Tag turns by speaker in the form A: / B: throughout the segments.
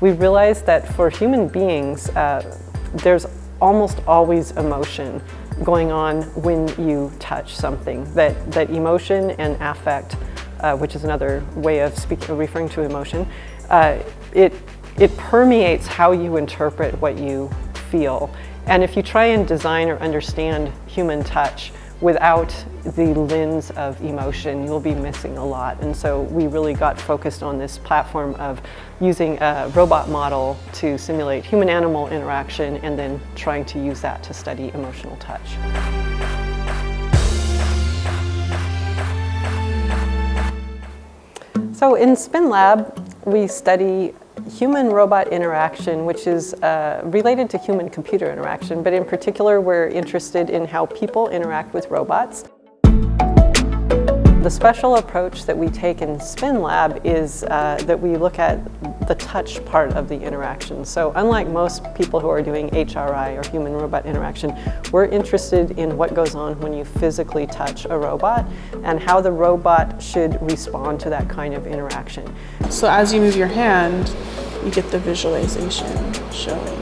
A: we realized that for human beings, there's almost always emotion going on when you touch something. That emotion and affect, which is another way of referring to emotion, it permeates how you interpret what you feel. And if you try and design or understand human touch without the lens of emotion, you'll be missing a lot. And so we really got focused on this platform of using a robot model to simulate human-animal interaction and then trying to use that to study emotional touch. So in Spin Lab, we study human-robot interaction, which is related to human-computer interaction, but in particular, we're interested in how people interact with robots. The special approach that we take in Spin Lab is that we look at the touch part of the interaction. So unlike most people who are doing HRI or human-robot interaction, we're interested in what goes on when you physically touch a robot and how the robot should respond to that kind of interaction.
B: So as you move your hand, you get the visualization showing.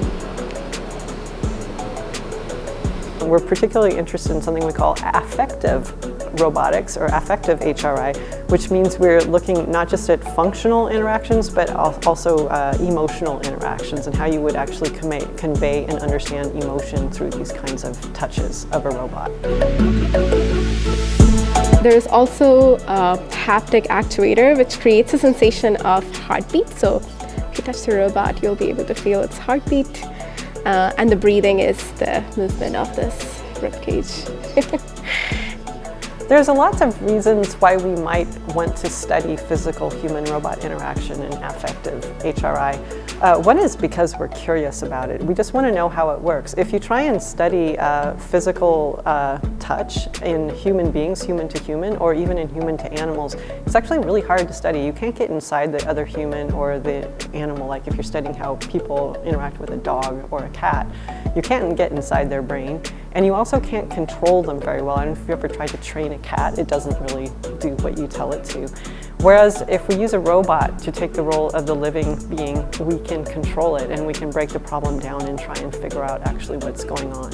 A: We're particularly interested in something we call affective robotics or affective HRI, which means we're looking not just at functional interactions, but also emotional interactions and how you would actually convey and understand emotion through these kinds of touches of a robot.
C: There's also a haptic actuator, which creates a sensation of heartbeat. So if you touch the robot, you'll be able to feel its heartbeat. And the breathing is the movement of this ribcage.
A: There's lots of reasons why we might want to study physical human-robot interaction and affective HRI. One is because we're curious about it. We just want to know how it works. If you try and study physical touch in human beings, human to human, or even in human to animals, it's actually really hard to study. You can't get inside the other human or the animal, like if you're studying how people interact with a dog or a cat. You can't get inside their brain. And you also can't control them very well. And if you ever tried to train a cat, it doesn't really do what you tell it to. Whereas if we use a robot to take the role of the living being, we can control it and we can break the problem down and try and figure out actually what's going on.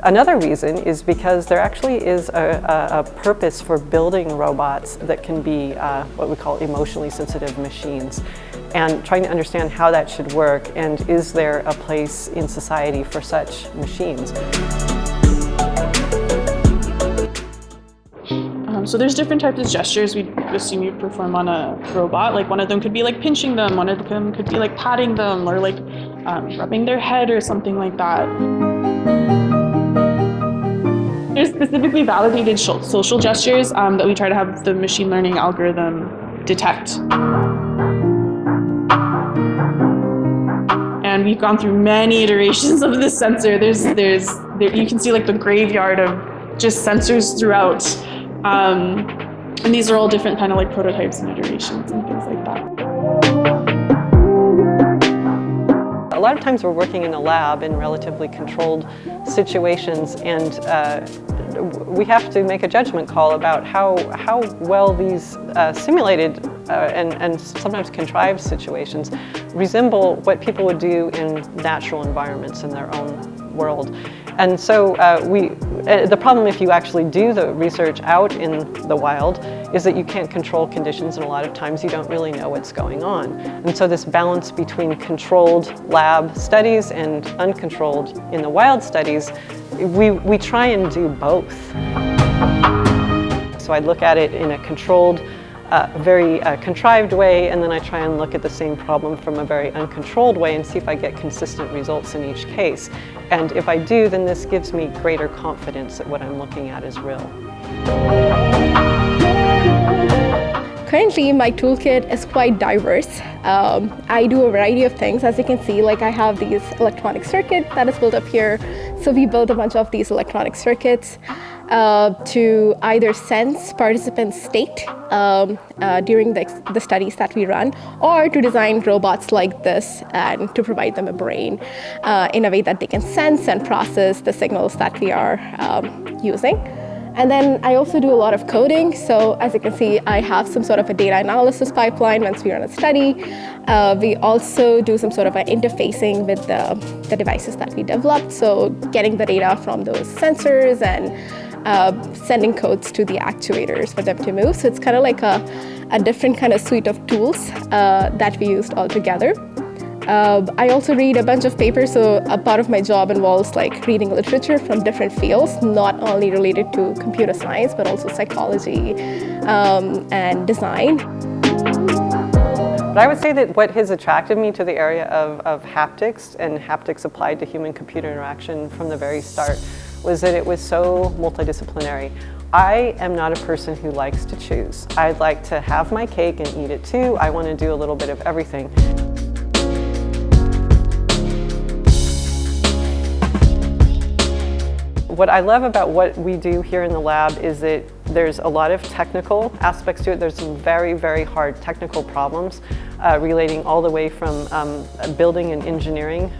A: Another reason is because there actually is a purpose for building robots that can be what we call emotionally sensitive machines, and trying to understand how that should work and is there a place in society for such machines.
B: So there's different types of gestures we'd assume you perform on a robot. Like one of them could be like pinching them, one of them could be like patting them or like rubbing their head or something like that. There's specifically validated social gestures that we try to have the machine learning algorithm detect. And we've gone through many iterations of this sensor. You can see like the graveyard of just sensors throughout. And these are all different kind of like prototypes and iterations and things like that.
A: A lot of times we're working in a lab in relatively controlled situations, and we have to make a judgment call about how well these simulated and sometimes contrived situations resemble what people would do in natural environments in their own world. And so the problem if you actually do the research out in the wild is that you can't control conditions, and a lot of times you don't really know what's going on. And so this balance between controlled lab studies and uncontrolled in the wild studies, we try and do both. So I look at it in a controlled, very contrived way, and then I try and look at the same problem from a very uncontrolled way and see if I get consistent results in each case. And if I do, then this gives me greater confidence that what I'm looking at is real.
C: Currently, my toolkit is quite diverse. I do a variety of things. As you can see, like I have these electronic circuit that is built up here. So we built a bunch of these electronic circuits to either sense participants' state during the studies that we run, or to design robots like this and to provide them a brain in a way that they can sense and process the signals that we are using. And then I also do a lot of coding. So as you can see, I have some sort of a data analysis pipeline once we run a study. We also do some sort of interfacing with the devices that we developed. So getting the data from those sensors and sending codes to the actuators for them to move. So it's kind of like a different kind of suite of tools that we used all together. I also read a bunch of papers, so a part of my job involves like reading literature from different fields, not only related to computer science, but also psychology and design.
A: But I would say that what has attracted me to the area of haptics and haptics applied to human-computer interaction from the very start was that it was so multidisciplinary. I am not a person who likes to choose. I'd like to have my cake and eat it too. I want to do a little bit of everything. What I love about what we do here in the lab is that there's a lot of technical aspects to it. There's some very, very hard technical problems relating all the way from building and engineering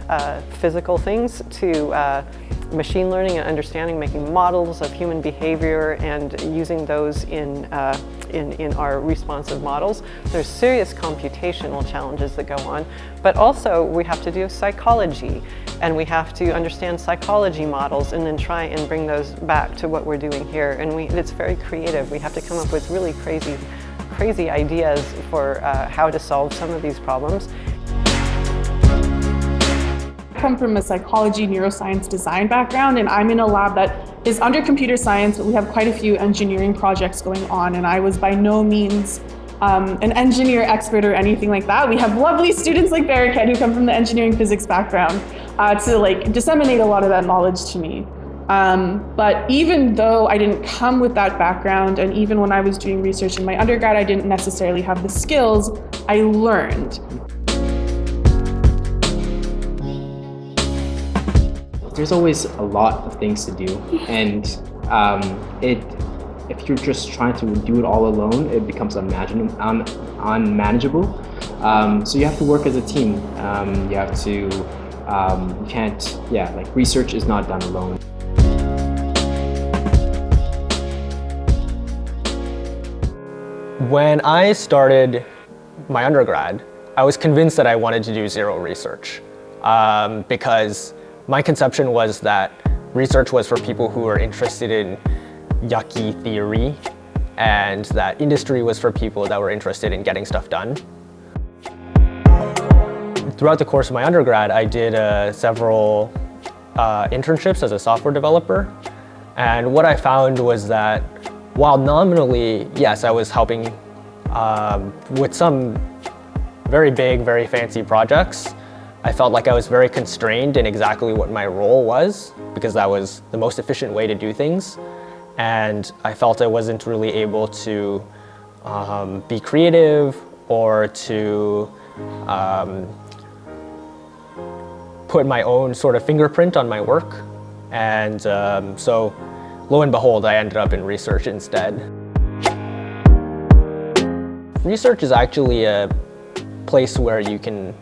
A: physical things to machine learning and understanding, making models of human behavior and using those in our responsive models. There's serious computational challenges that go on, but also we have to do psychology, and we have to understand psychology models and then try and bring those back to what we're doing here. And it's very creative. We have to come up with really crazy ideas for how to solve some of these problems.
B: I come from a psychology, neuroscience, design background, and I'm in a lab that is under computer science, but we have quite a few engineering projects going on, and I was by no means an engineer expert or anything like that. We have lovely students like Barakat who come from the engineering physics background to like disseminate a lot of that knowledge to me. But even though I didn't come with that background, and even when I was doing research in my undergrad, I didn't necessarily have the skills, I learned.
D: There's always a lot of things to do, and if you're just trying to do it all alone, it becomes unmanageable. So you have to work as a team. You have to, you can't, like research is not done alone.
E: When I started my undergrad, I was convinced that I wanted to do zero research because my conception was that research was for people who are interested in yucky theory, and that industry was for people that were interested in getting stuff done. Throughout the course of my undergrad, I did several internships as a software developer, and what I found was that while nominally, yes, I was helping with some very big, very fancy projects, I felt like I was very constrained in exactly what my role was, because that was the most efficient way to do things. And I felt I wasn't really able to be creative or to put my own sort of fingerprint on my work. And so lo and behold, I ended up in research instead. Research is actually a place where you can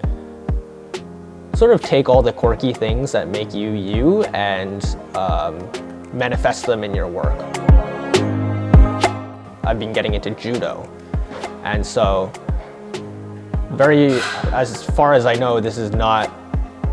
E: sort of take all the quirky things that make you you and manifest them in your work. I've been getting into judo, and so as far as I know, this is not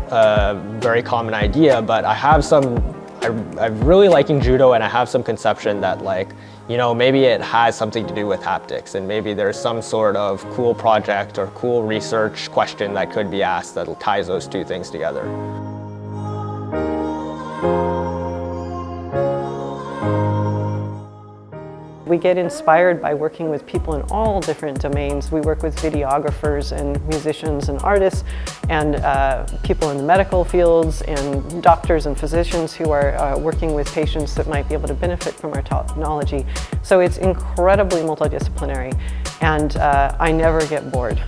E: a very common idea, but I'm really liking judo, and I have some conception that, like, you know, maybe it has something to do with haptics, and maybe there's some sort of cool project or cool research question that could be asked that ties those two things together.
A: We get inspired by working with people in all different domains. We work with videographers and musicians and artists and people in the medical fields and doctors and physicians who are working with patients that might be able to benefit from our technology. So it's incredibly multidisciplinary, and I never get bored.